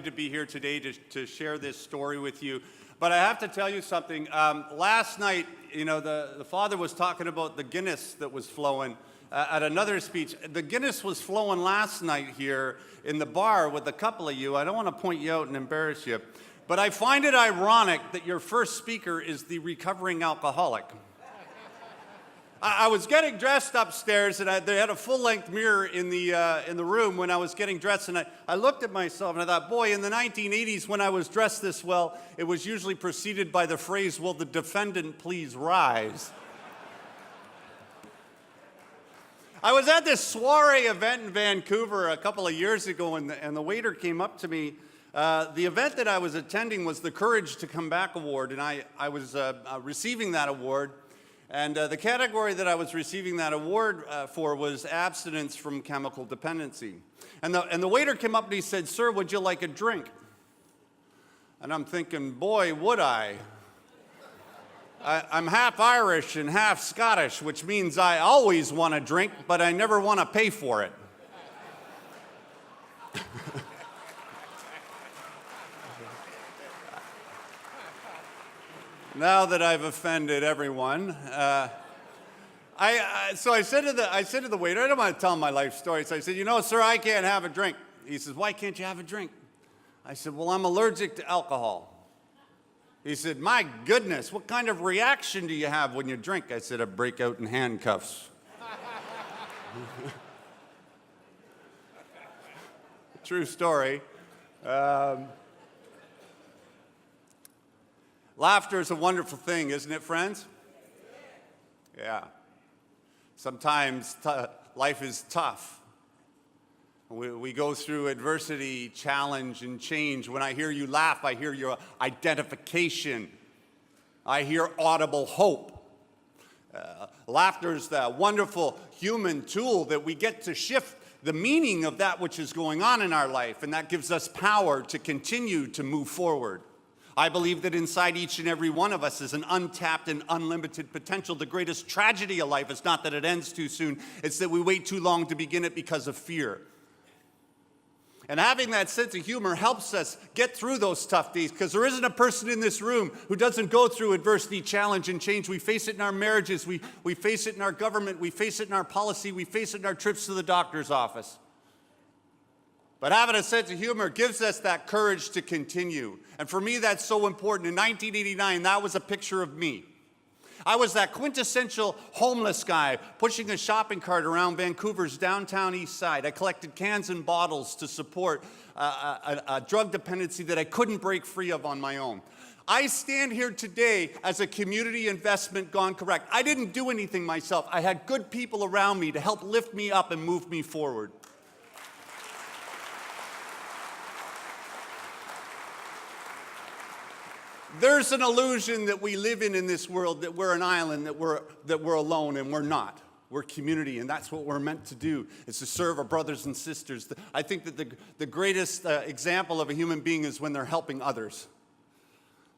excited to be here today to share this story with you. But I have to tell you something. Last night, you know, the father was talking about the Guinness that was flowing at another speech. The Guinness was flowing last night here in the bar with a couple of you. I don't want to point you out and embarrass you, but I find it ironic that your first speaker is the recovering alcoholic. I was getting dressed upstairs, and they had a full-length mirror in the room when I was getting dressed, and I looked at myself, and I thought, boy, in the 1980s, when I was dressed this well, it was usually preceded by the phrase, "Will the defendant please rise?" I was at this soiree event in Vancouver a couple of years ago, and the waiter came up to me. The event that I was attending was the Courage to Come Back Award, and I was receiving that award. And the category that I was receiving that award for was abstinence from chemical dependency. And the waiter came up and he said, "Sir, would you like a drink?" And I'm thinking, boy, would I. I'm half Irish and half Scottish, which means I always want a drink, but I never want to pay for it. Now that I've offended everyone, so I said to the waiter, I don't want to tell him my life story. So I said, "You know, sir, I can't have a drink." He says, "Why can't you have a drink?" I said, "Well, I'm allergic to alcohol." He said, "My goodness, what kind of reaction do you have when you drink?" I said, "I break out in handcuffs." True story. Laughter is a wonderful thing, isn't it, friends? Yeah. Sometimes life is tough. We go through adversity, challenge, and change. When I hear you laugh, I hear your identification. I hear audible hope. Laughter is the wonderful human tool that we get to shift the meaning of that which is going on in our life, and that gives us power to continue to move forward. I believe that inside each and every one of us is an untapped and unlimited potential. The greatest tragedy of life is not that it ends too soon, it's that we wait too long to begin it because of fear. And having that sense of humor helps us get through those tough days, because there isn't a person in this room who doesn't go through adversity, challenge, and change. We face it in our marriages, we face it in our government, we face it in our policy, we face it in our trips to the doctor's office. But having a sense of humor gives us that courage to continue. And for me, that's so important. In 1989, that was a picture of me. I was that quintessential homeless guy pushing a shopping cart around Vancouver's downtown east side. I collected cans and bottles to support a drug dependency that I couldn't break free of on my own. I stand here today as a community investment gone correct. I didn't do anything myself. I had good people around me to help lift me up and move me forward. There's an illusion that we live in this world, that we're an island, that we're alone, and we're not. We're community, and that's what we're meant to do, is to serve our brothers and sisters. I think that the greatest example of a human being is when they're helping others.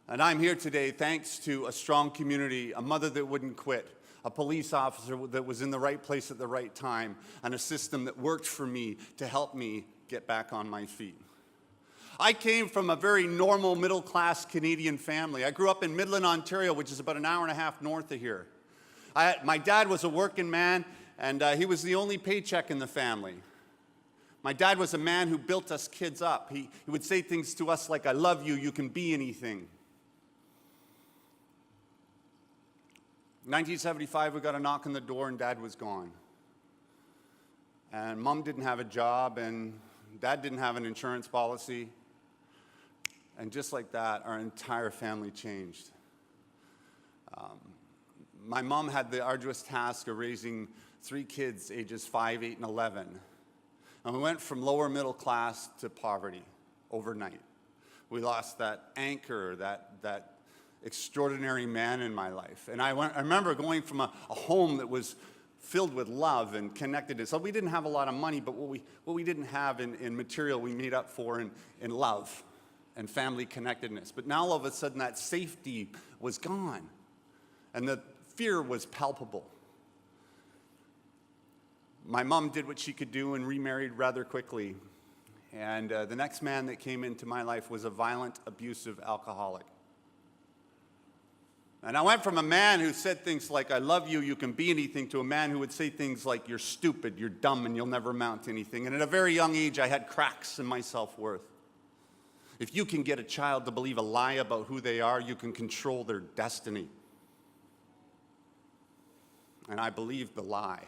And I'm here today thanks to a strong community, a mother that wouldn't quit, a police officer that was in the right place at the right time, and a system that worked for me to help me get back on my feet. I came from a very normal middle-class Canadian family. I grew up in Midland, Ontario, which is about an hour and a half north of here. My dad was a working man, and he was the only paycheck in the family. My dad was a man who built us kids up. He would say things to us like, "I love you, you can be anything." In 1975, we got a knock on the door, and Dad was gone. And Mom didn't have a job, and Dad didn't have an insurance policy. And just like that, our entire family changed. My mom had the arduous task of raising 3 kids, ages 5, 8, and 11. And we went from lower middle class to poverty overnight. We lost that anchor, that extraordinary man in my life. And I remember going from a home that was filled with love and connectedness. So we didn't have a lot of money, but what we didn't have in material, we made up for in love and family connectedness. But now all of a sudden that safety was gone, and the fear was palpable. My mom did what she could do and remarried rather quickly. And the next man that came into my life was a violent, abusive alcoholic. And I went from a man who said things like, I love you, you can be anything, to a man who would say things like, you're stupid, you're dumb, and you'll never amount to anything. And at a very young age, I had cracks in my self-worth. If you can get a child to believe a lie about who they are, you can control their destiny. And I believed the lie.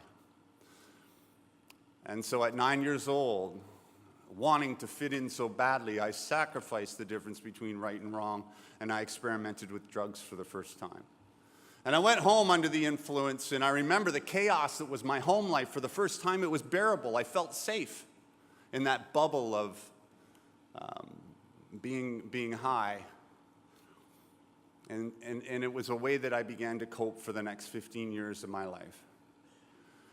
And so at 9 years old, wanting to fit in so badly, I sacrificed the difference between right and wrong, and I experimented with drugs for the first time. And I went home under the influence, and I remember the chaos that was my home life. For the first time, it was bearable. I felt safe in that bubble of being high. And it was a way that I began to cope for the next 15 years of my life.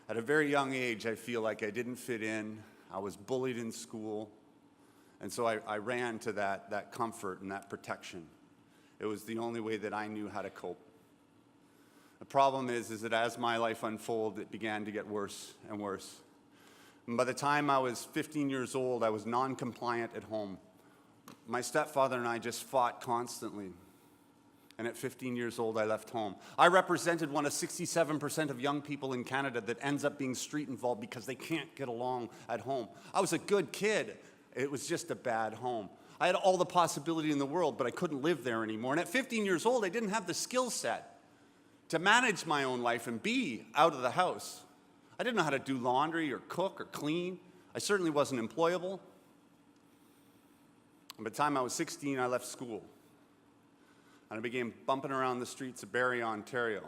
At a very young age, I feel like I didn't fit in. I was bullied in school. And so I ran to that comfort and that protection. It was the only way that I knew how to cope. The problem is that as my life unfolded, it began to get worse and worse. And by the time I was 15 years old, I was non-compliant at home. My stepfather and I just fought constantly. And at 15 years old, I left home. I represented one of 67% of young people in Canada that ends up being street involved because they can't get along at home. I was a good kid. It was just a bad home. I had all the possibility in the world, but I couldn't live there anymore. And at 15 years old, I didn't have the skill set to manage my own life and be out of the house. I didn't know how to do laundry or cook or clean. I certainly wasn't employable. And by the time I was 16, I left school. And I began bumping around the streets of Barrie, Ontario.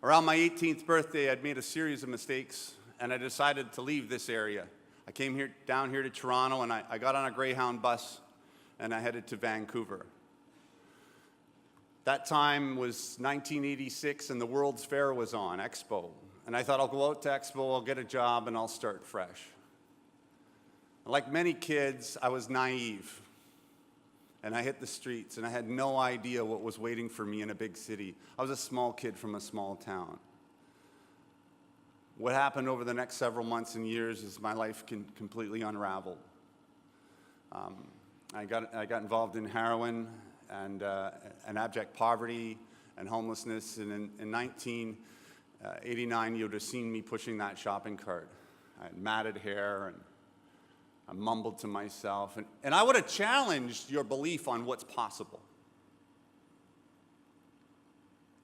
Around my 18th birthday, I'd made a series of mistakes, and I decided to leave this area. I came down here to Toronto, and I got on a Greyhound bus, and I headed to Vancouver. That time was 1986, and the World's Fair was on, Expo. And I thought, I'll go out to Expo, I'll get a job, and I'll start fresh. Like many kids, I was naive. And I hit the streets, and I had no idea what was waiting for me in a big city. I was a small kid from a small town. What happened over the next several months and years is my life completely unraveled. I got involved in heroin and abject poverty and homelessness, and in 1989, you would have seen me pushing that shopping cart. I had matted hair, and I mumbled to myself, and I would have challenged your belief on what's possible.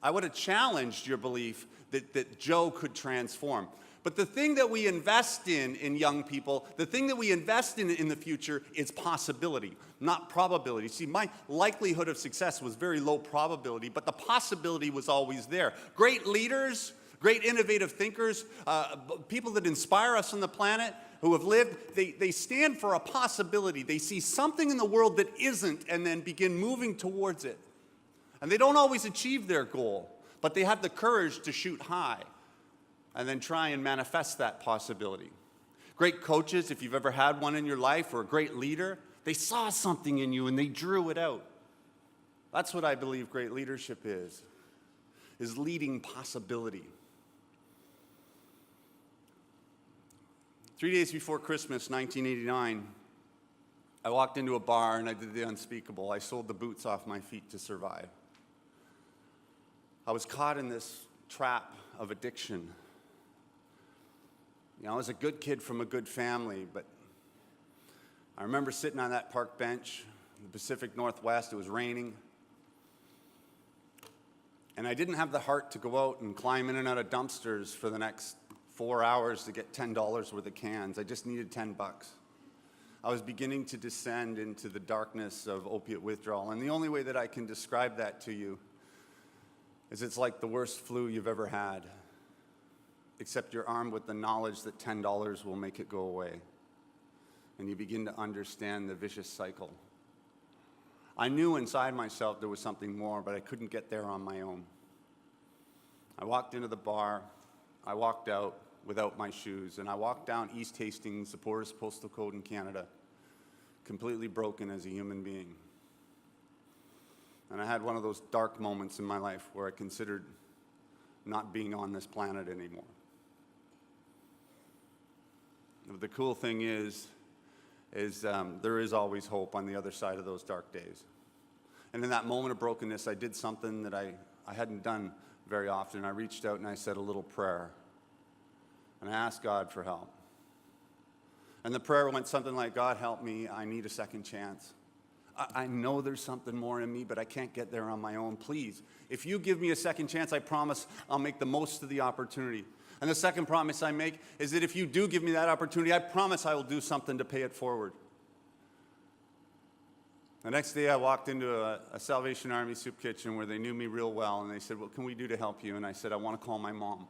I would have challenged your belief that Joe could transform. But the thing that we invest in young people, the thing that we invest in the future is possibility, not probability. See, my likelihood of success was very low probability, but the possibility was always there. Great leaders, great innovative thinkers, people that inspire us on the planet, who have lived, they stand for a possibility. They see something in the world that isn't and then begin moving towards it. And they don't always achieve their goal, but they have the courage to shoot high and then try and manifest that possibility. Great coaches, if you've ever had one in your life, or a great leader, they saw something in you and they drew it out. That's what I believe great leadership is leading possibility. 3 days before Christmas, 1989, I walked into a bar and I did the unspeakable. I sold the boots off my feet to survive. I was caught in this trap of addiction. You know, I was a good kid from a good family, but I remember sitting on that park bench in the Pacific Northwest. It was raining. And I didn't have the heart to go out and climb in and out of dumpsters for the next 4 hours to get $10 worth of cans. I just needed 10 bucks. I was beginning to descend into the darkness of opiate withdrawal. And the only way that I can describe that to you is it's like the worst flu you've ever had, except you're armed with the knowledge that $10 will make it go away. And you begin to understand the vicious cycle. I knew inside myself there was something more, but I couldn't get there on my own. I walked into the bar. I walked out without my shoes, and I walked down East Hastings, the poorest postal code in Canada, completely broken as a human being. And I had one of those dark moments in my life where I considered not being on this planet anymore. But the cool thing is is there is always hope on the other side of those dark days. And in that moment of brokenness, I did something that I hadn't done very often. I reached out and I said a little prayer. And I asked God for help. And the prayer went something like, God, help me. I need a second chance. I know there's something more in me, but I can't get there on my own. Please, if you give me a second chance, I promise I'll make the most of the opportunity. And the second promise I make is that if you do give me that opportunity, I promise I will do something to pay it forward. The next day I walked into a Salvation Army soup kitchen where they knew me real well, and they said, what can we do to help you? And I said, I want to call my mom.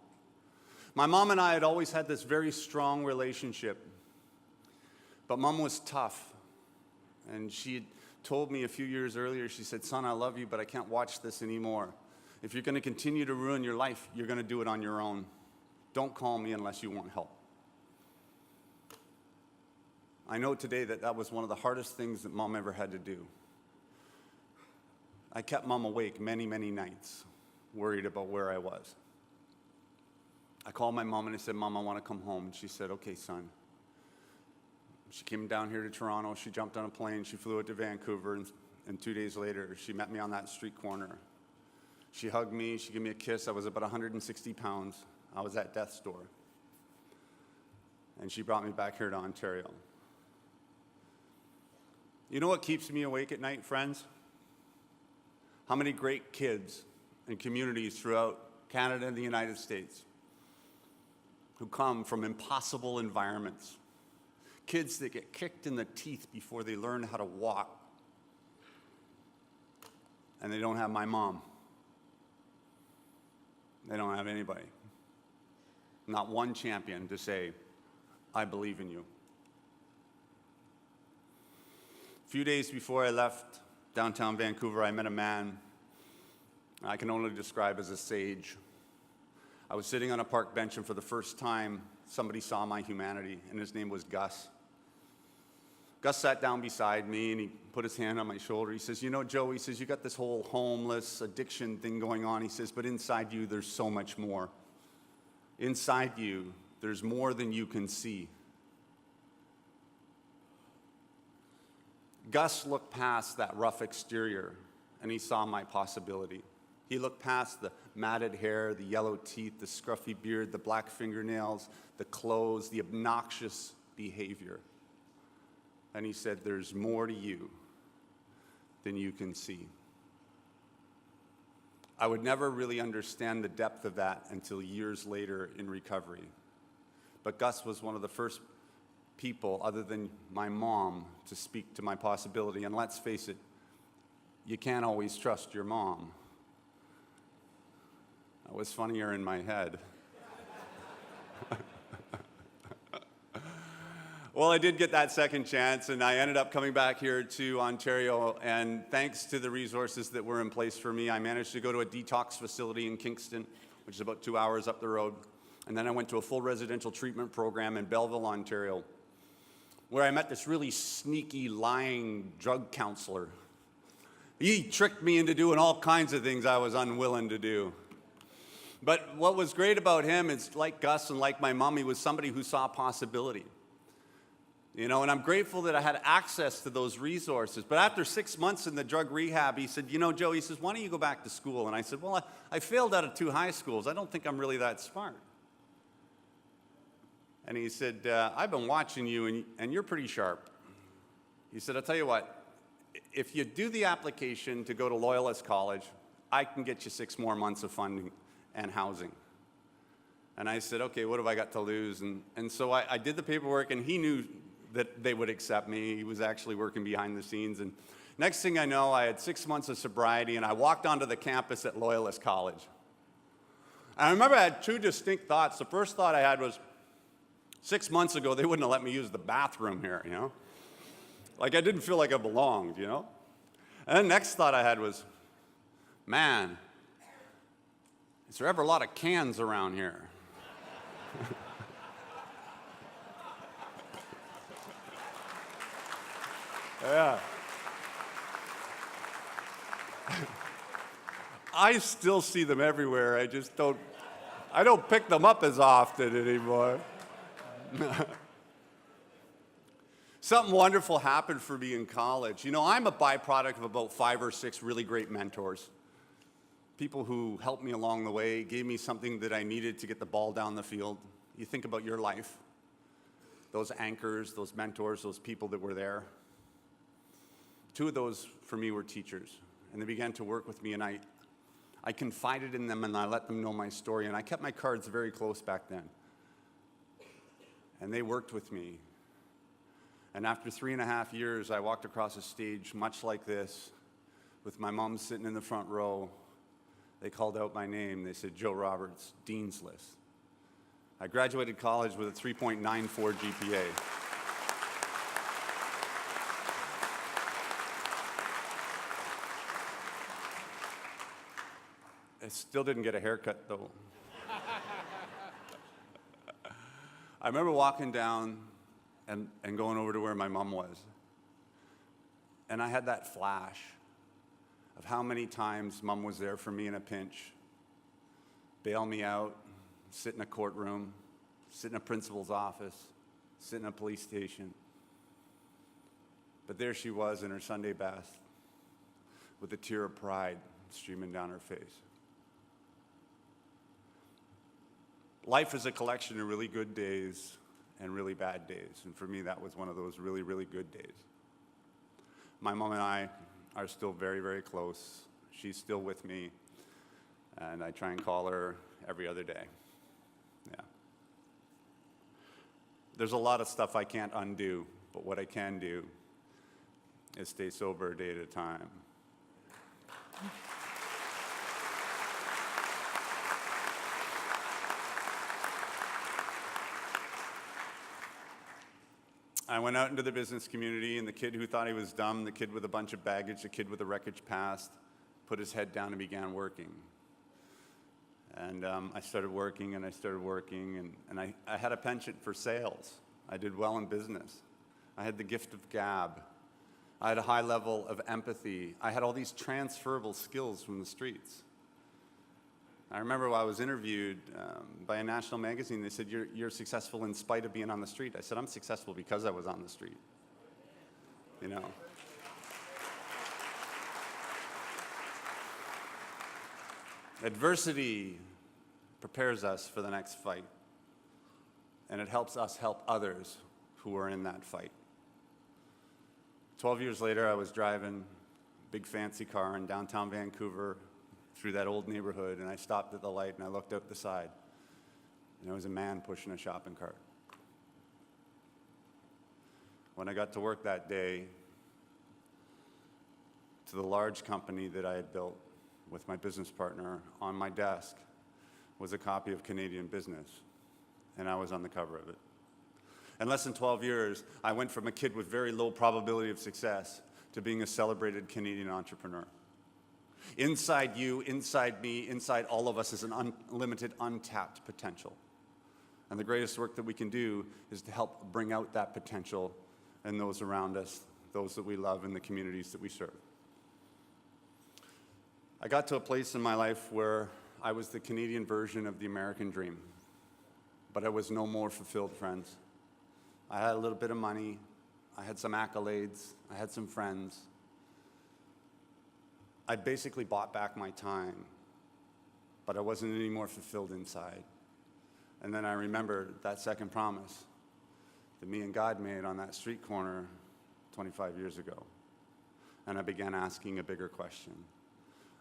My mom and I had always had this very strong relationship, but Mom was tough. And she had told me a few years earlier, she said, son, I love you, but I can't watch this anymore. If you're going to continue to ruin your life, you're going to do it on your own. Don't call me unless you want help. I know today that that was one of the hardest things that Mom ever had to do. I kept Mom awake many, many nights, worried about where I was. I called my mom and I said, Mom, I want to come home. And she said, okay, son. She came down here to Toronto. She jumped on a plane. She flew out to Vancouver. And 2 days later, she met me on that street corner. She hugged me. She gave me a kiss. I was about 160 pounds. I was at death's door. And she brought me back here to Ontario. You know what keeps me awake at night, friends? How many great kids and communities throughout Canada and the United States who come from impossible environments. Kids that get kicked in the teeth before they learn how to walk. And they don't have my mom. They don't have anybody. Not one champion to say, I believe in you. A few days before I left downtown Vancouver, I met a man I can only describe as a sage. I was sitting on a park bench, and for the first time, somebody saw my humanity, and his name was Gus. Gus sat down beside me, and he put his hand on my shoulder. He says, you know, Joe, he says, you got this whole homeless addiction thing going on. He says, but inside you, there's so much more. Inside you, there's more than you can see. Gus looked past that rough exterior, and he saw my possibility. He looked past the matted hair, the yellow teeth, the scruffy beard, the black fingernails, the clothes, the obnoxious behavior. And he said, there's more to you than you can see. I would never really understand the depth of that until years later in recovery. But Gus was one of the first people, other than my mom, to speak to my possibility. And let's face it, you can't always trust your mom. That was funnier in my head. Well, I did get that second chance, and I ended up coming back here to Ontario, and thanks to the resources that were in place for me, I managed to go to a detox facility in Kingston, which is about 2 hours up the road, and then I went to a full residential treatment program in Belleville, Ontario, where I met this really sneaky, lying drug counselor. He tricked me into doing all kinds of things I was unwilling to do. But what was great about him is, like Gus and like my mom, he was somebody who saw possibility. You know, and I'm grateful that I had access to those resources. But after 6 months in the drug rehab, he said, you know, Joe, he says, why don't you go back to school? And I said, well, I failed out of 2 high schools. I don't think I'm really that smart. And he said, I've been watching you, and you're pretty sharp. He said, I'll tell you what, if you do the application to go to Loyalist College, I can get you 6 more months of funding and housing. And I said, okay, what have I got to lose? And so I did the paperwork, and he knew that they would accept me. He was actually working behind the scenes. And next thing I know, I had 6 months of sobriety, and I walked onto the campus at Loyalist College. And I remember I had 2 distinct thoughts. The first thought I had was, 6 months ago, they wouldn't have let me use the bathroom here, you know? Like, I didn't feel like I belonged, you know? And the next thought I had was, man, is there ever a lot of cans around here? Yeah. I still see them everywhere. I don't pick them up as often anymore. Something wonderful happened for me in college. You know, I'm a byproduct of about 5 or 6 really great mentors. People who helped me along the way, gave me something that I needed to get the ball down the field. You think about your life, those anchors, those mentors, those people that were there. 2 of those for me were teachers, and they began to work with me, and I confided in them and I let them know my story, and I kept my cards very close back then. And they worked with me. And after 3.5 years, I walked across a stage much like this, with my mom sitting in the front row. They called out my name. They said, Joe Roberts, Dean's List. I graduated college with a 3.94 GPA. I still didn't get a haircut, though. I remember walking down and going over to where my mom was. And I had that flash of how many times Mom was there for me in a pinch, bail me out, sit in a courtroom, sit in a principal's office, sit in a police station. But there she was in her Sunday best with a tear of pride streaming down her face. Life is a collection of really good days and really bad days. And for me, that was one of those really, really good days. My mom and I are still very, very close. She's still with me, and I try and call her every other day. Yeah. There's a lot of stuff I can't undo, but what I can do is stay sober a day at a time. I went out into the business community, and the kid who thought he was dumb, the kid with a bunch of baggage, the kid with a wreckage past, put his head down and began working. And I started working, and I started working, and I had a penchant for sales. I did well in business. I had the gift of gab. I had a high level of empathy. I had all these transferable skills from the streets. I remember when I was interviewed by a national magazine, they said, you're successful in spite of being on the street. I said, I'm successful because I was on the street. You know. Adversity prepares us for the next fight, and it helps us help others who are in that fight. 12 years later, I was driving a big fancy car in downtown Vancouver, through that old neighborhood, and I stopped at the light and I looked out the side, and there was a man pushing a shopping cart. When I got to work that day, to the large company that I had built with my business partner, on my desk was a copy of Canadian Business, and I was on the cover of it. In less than 12 years, I went from a kid with very low probability of success to being a celebrated Canadian entrepreneur. Inside you, inside me, inside all of us is an unlimited, untapped potential. And the greatest work that we can do is to help bring out that potential in those around us, those that we love, and the communities that we serve. I got to a place in my life where I was the Canadian version of the American dream, but I was no more fulfilled, friends. I had a little bit of money, I had some accolades, I had some friends. I basically bought back my time, but I wasn't any more fulfilled inside. And then I remembered that second promise that me and God made on that street corner 25 years ago. And I began asking a bigger question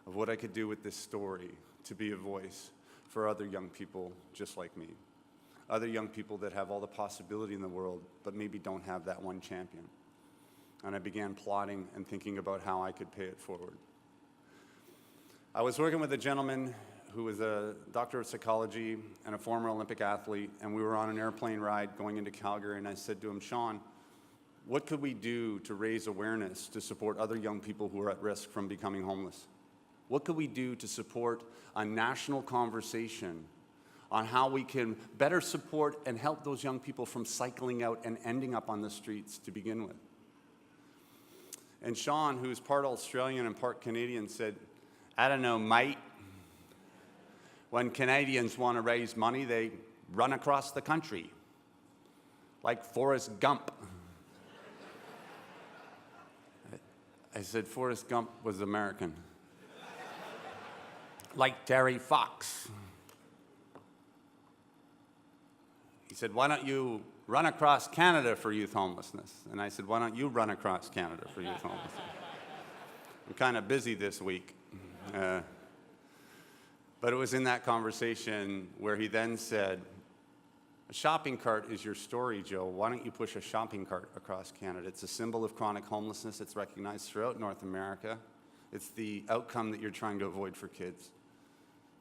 of what I could do with this story to be a voice for other young people just like me. Other young people that have all the possibility in the world, but maybe don't have that one champion. And I began plotting and thinking about how I could pay it forward. I was working with a gentleman who was a doctor of psychology and a former Olympic athlete, and we were on an airplane ride going into Calgary, and I said to him, Sean, what could we do to raise awareness to support other young people who are at risk from becoming homeless? What could we do to support a national conversation on how we can better support and help those young people from cycling out and ending up on the streets to begin with? And Sean, who's part Australian and part Canadian, said, I don't know, mate. When Canadians want to raise money, they run across the country, like Forrest Gump. I said, Forrest Gump was American. Like Terry Fox. He said, why don't you run across Canada for youth homelessness? And I said, why don't you run across Canada for youth homelessness? I'm kind of busy this week. But it was in that conversation where he then said, a shopping cart is your story, Joe. Why don't you push a shopping cart across Canada? It's a symbol of chronic homelessness. It's recognized throughout North America. It's the outcome that you're trying to avoid for kids.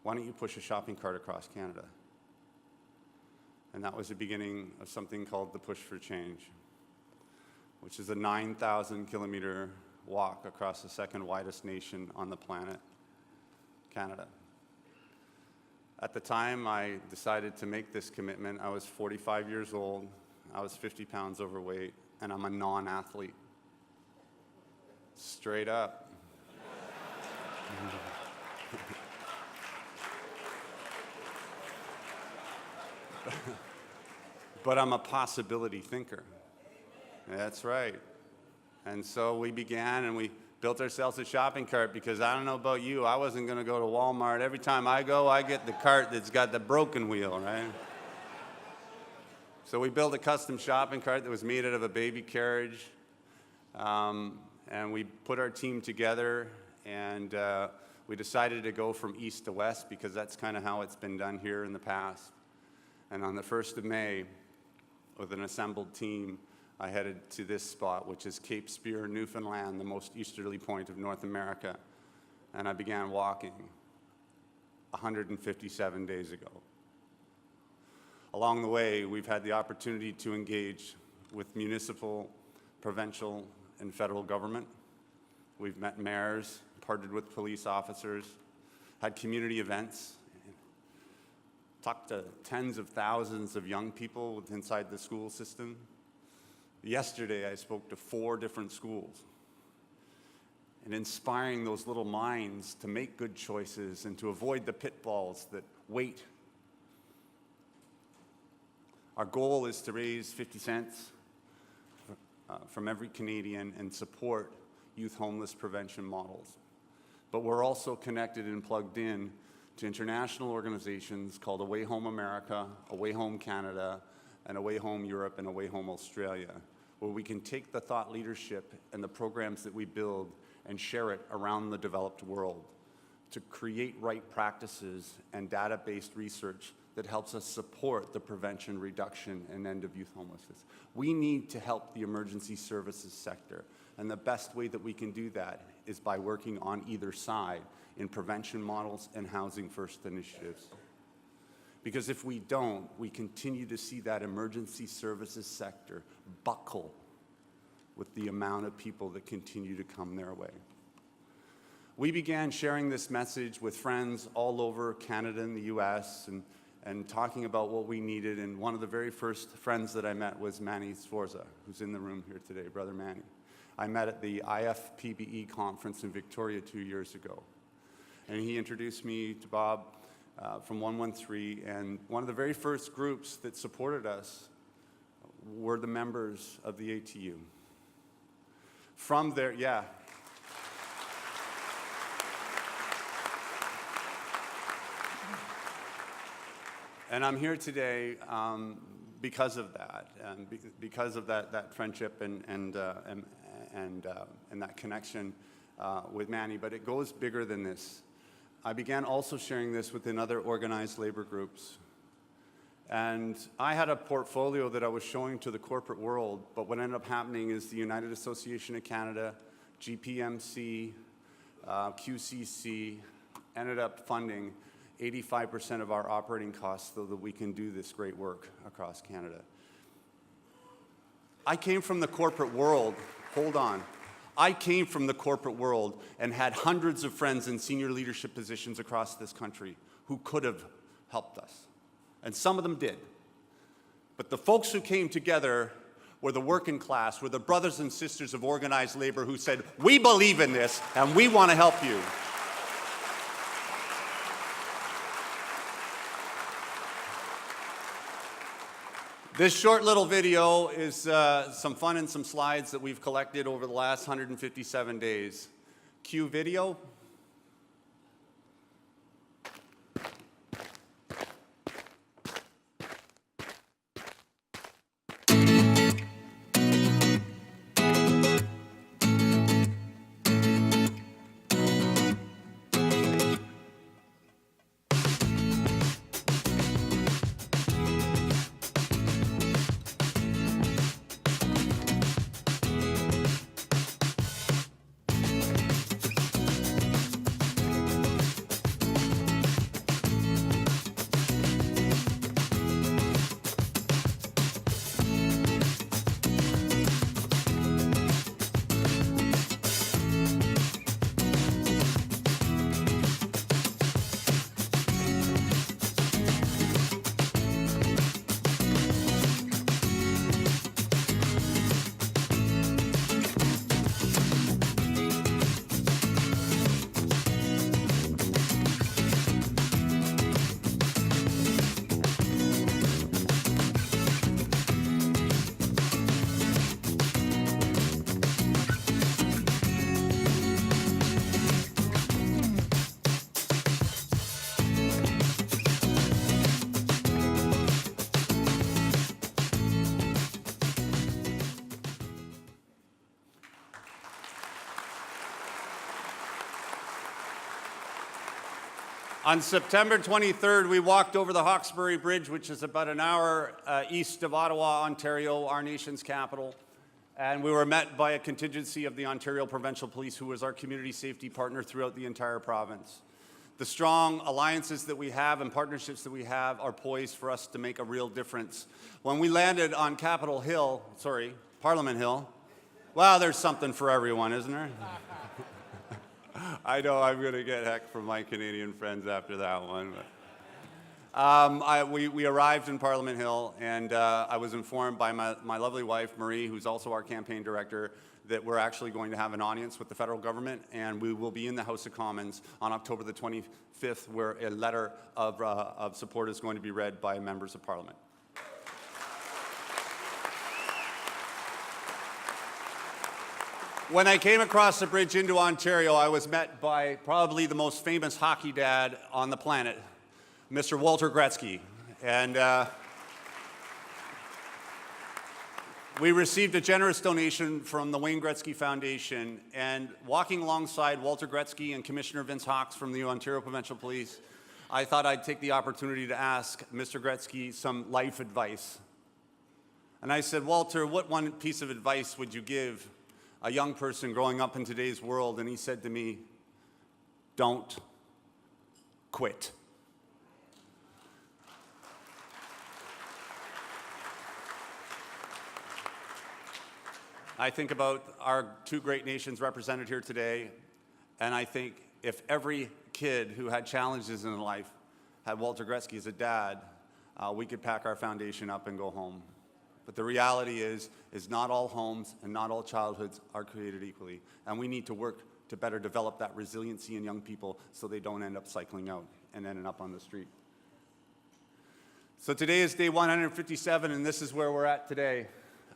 Why don't you push a shopping cart across Canada? And that was the beginning of something called the Push for Change, which is a 9,000-kilometer walk across the second widest nation on the planet, Canada. At the time I decided to make this commitment, I was 45 years old, I was 50 pounds overweight, and I'm a non-athlete. Straight up. But I'm a possibility thinker. That's right. And so we began and we built ourselves a shopping cart because I don't know about you, I wasn't going to go to Walmart. Every time I go, I get the cart that's got the broken wheel, right? So we built a custom shopping cart that was made out of a baby carriage. And we put our team together and we decided to go from east to west because that's kind of how it's been done here in the past. And on the 1st of May, with an assembled team, I headed to this spot, which is Cape Spear, Newfoundland, the most easterly point of North America. And I began walking 157 days ago. Along the way, we've had the opportunity to engage with municipal, provincial, and federal government. We've met mayors, partnered with police officers, had community events, talked to tens of thousands of young people inside the school system. Yesterday, I spoke to 4 different schools and inspiring those little minds to make good choices and to avoid the pitfalls that wait. Our goal is to raise 50 cents from every Canadian and support youth homeless prevention models. But we're also connected and plugged in to international organizations called Away Home America, Away Home Canada, and Away Home Europe and Away Home Australia, where we can take the thought leadership and the programs that we build and share it around the developed world to create right practices and data-based research that helps us support the prevention, reduction, and end of youth homelessness. We need to help the emergency services sector, and the best way that we can do that is by working on either side in prevention models and housing first initiatives. Because if we don't, we continue to see that emergency services sector buckle with the amount of people that continue to come their way. We began sharing this message with friends all over Canada and the US and talking about what we needed, and one of the very first friends that I met was Manny Sforza, who's in the room here today, Brother Manny. I met at the IFPBE conference in Victoria 2 years ago, and he introduced me to Bob from 113, and one of the very first groups that supported us were the members of the ATU. From there, yeah. And I'm here today because of that, and because of that friendship and that connection with Manny. But it goes bigger than this. I began also sharing this within other organized labor groups. And I had a portfolio that I was showing to the corporate world, but what ended up happening is the United Association of Canada, GPMC, QCC ended up funding 85% of our operating costs so that we can do this great work across Canada. I came from the corporate world, hold on. I came from the corporate world and had hundreds of friends in senior leadership positions across this country who could have helped us. And some of them did. But the folks who came together were the working class, were the brothers and sisters of organized labor who said, we believe in this and we want to help you. This short little video is some fun and some slides that we've collected over the last 157 days. Cue video. On September 23rd, we walked over the Hawkesbury Bridge, which is about an hour east of Ottawa, Ontario, our nation's capital. And we were met by a contingency of the Ontario Provincial Police, who was our community safety partner throughout the entire province. The strong alliances that we have and partnerships that we have are poised for us to make a real difference. When we landed on Parliament Hill, well, there's something for everyone, isn't there? I know I'm going to get heck from my Canadian friends after that one. But. We arrived in Parliament Hill, and I was informed by my lovely wife, Marie, who's also our campaign director, that we're actually going to have an audience with the federal government, and we will be in the House of Commons on October the 25th, where a letter of support is going to be read by members of Parliament. When I came across the bridge into Ontario, I was met by probably the most famous hockey dad on the planet, Mr. Walter Gretzky. And we received a generous donation from the Wayne Gretzky Foundation. And walking alongside Walter Gretzky and Commissioner Vince Hawkes from the Ontario Provincial Police, I thought I'd take the opportunity to ask Mr. Gretzky some life advice. And I said, Walter, what one piece of advice would you give a young person growing up in today's world? And he said to me, don't quit. I think about our two great nations represented here today, and I think if every kid who had challenges in life had Walter Gretzky as a dad, we could pack our foundation up and go home. But the reality is not all homes and not all childhoods are created equally. And we need to work to better develop that resiliency in young people so they don't end up cycling out and ending up on the street. So today is day 157, and this is where we're at today.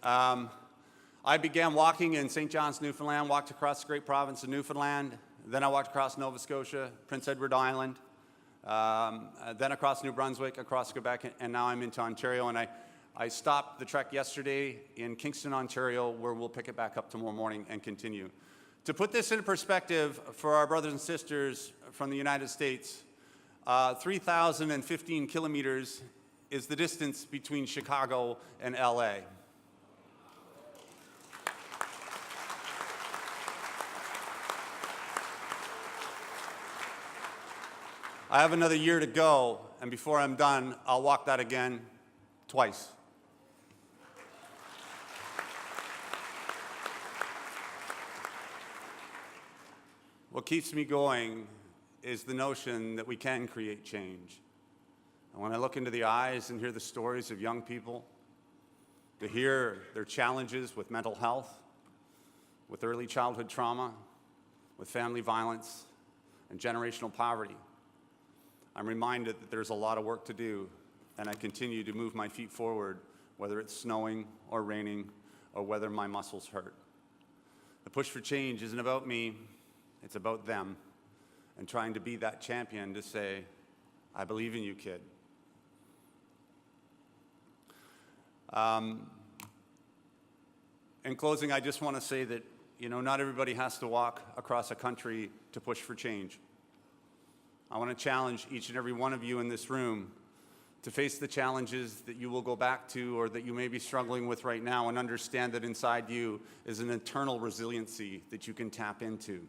I began walking in St. John's, Newfoundland, walked across the great province of Newfoundland. Then I walked across Nova Scotia, Prince Edward Island, then across New Brunswick, across Quebec, and now I'm into Ontario. And I stopped the trek yesterday in Kingston, Ontario, where we'll pick it back up tomorrow morning and continue. To put this into perspective for our brothers and sisters from the United States, 3,015 kilometers is the distance between Chicago and LA. I have another year to go, and before I'm done, I'll walk that again twice. What keeps me going is the notion that we can create change. And when I look into the eyes and hear the stories of young people, to hear their challenges with mental health, with early childhood trauma, with family violence, and generational poverty, I'm reminded that there's a lot of work to do, and I continue to move my feet forward whether it's snowing or raining or whether my muscles hurt. The push for change isn't about me, it's about them, and trying to be that champion to say, I believe in you, kid. In closing, I just want to say that, not everybody has to walk across a country to push for change. I want to challenge each and every one of you in this room to face the challenges that you will go back to or that you may be struggling with right now, and understand that inside you is an internal resiliency that you can tap into.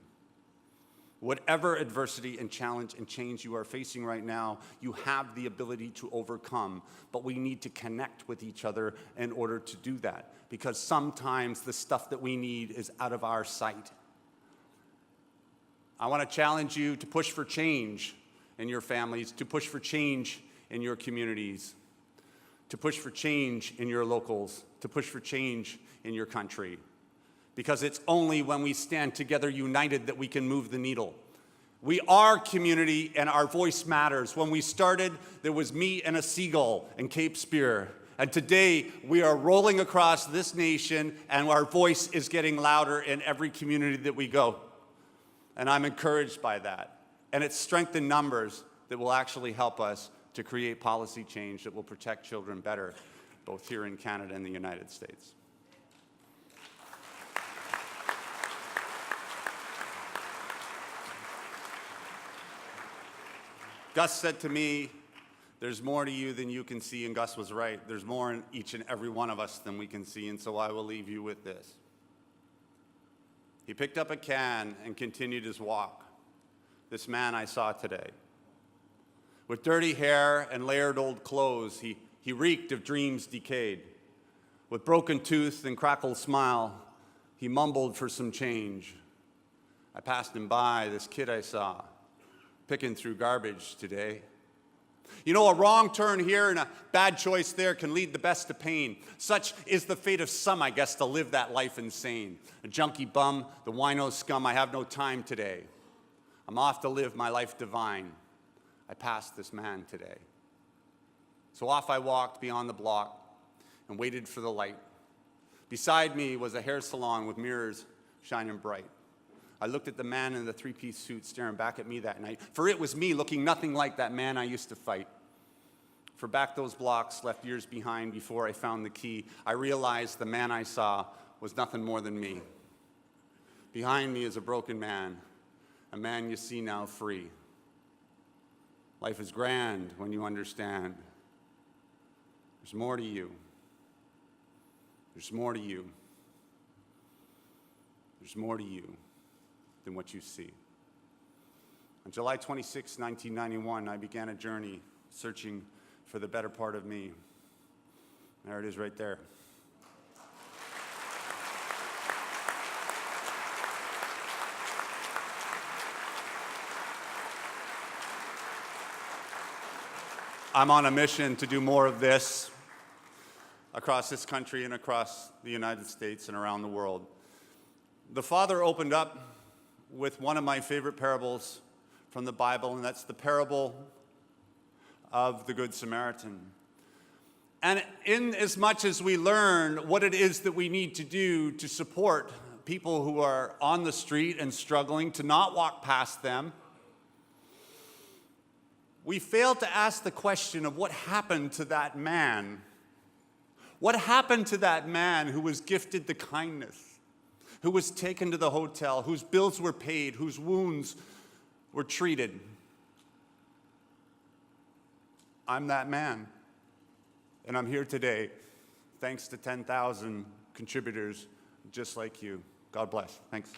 Whatever adversity and challenge and change you are facing right now, you have the ability to overcome, but we need to connect with each other in order to do that, because sometimes the stuff that we need is out of our sight. I want to challenge you to push for change in your families, to push for change in your communities, to push for change in your locals, to push for change in your country. Because it's only when we stand together united that we can move the needle. We are community and our voice matters. When we started, there was me and a seagull in Cape Spear. And today, we are rolling across this nation and our voice is getting louder in every community that we go. And I'm encouraged by that. And it's strength in numbers that will actually help us to create policy change that will protect children better, both here in Canada and the United States. Gus said to me, there's more to you than you can see, and Gus was right. There's more in each and every one of us than we can see, and so I will leave you with this. He picked up a can and continued his walk. This man I saw today. With dirty hair and layered old clothes, he reeked of dreams decayed. With broken tooth and crackled smile, he mumbled for some change. I passed him by, this kid I saw, picking through garbage today. A wrong turn here and a bad choice there can lead the best to pain. Such is the fate of some, I guess, to live that life insane. A junkie bum, the wino scum, I have no time today. I'm off to live my life divine. I passed this man today. So off I walked beyond the block and waited for the light. Beside me was a hair salon with mirrors shining bright. I looked at the man in the three-piece suit staring back at me that night, for it was me looking nothing like that man I used to fight. For back those blocks left years behind before I found the key, I realized the man I saw was nothing more than me. Behind me is a broken man, a man you see now free. Life is grand when you understand. There's more to you. There's more to you. There's more to you than what you see. On July 26, 1991, I began a journey searching for the better part of me. There it is right there. I'm on a mission to do more of this across this country and across the United States and around the world. The Father opened up with one of my favorite parables from the Bible, and that's the parable of the Good Samaritan. And in as much as we learn what it is that we need to do to support people who are on the street and struggling, to not walk past them, we fail to ask the question of what happened to that man. What happened to that man who was gifted the kindness, who was taken to the hotel, whose bills were paid, whose wounds were treated? I'm that man, and I'm here today thanks to 10,000 contributors just like you. God bless. Thanks.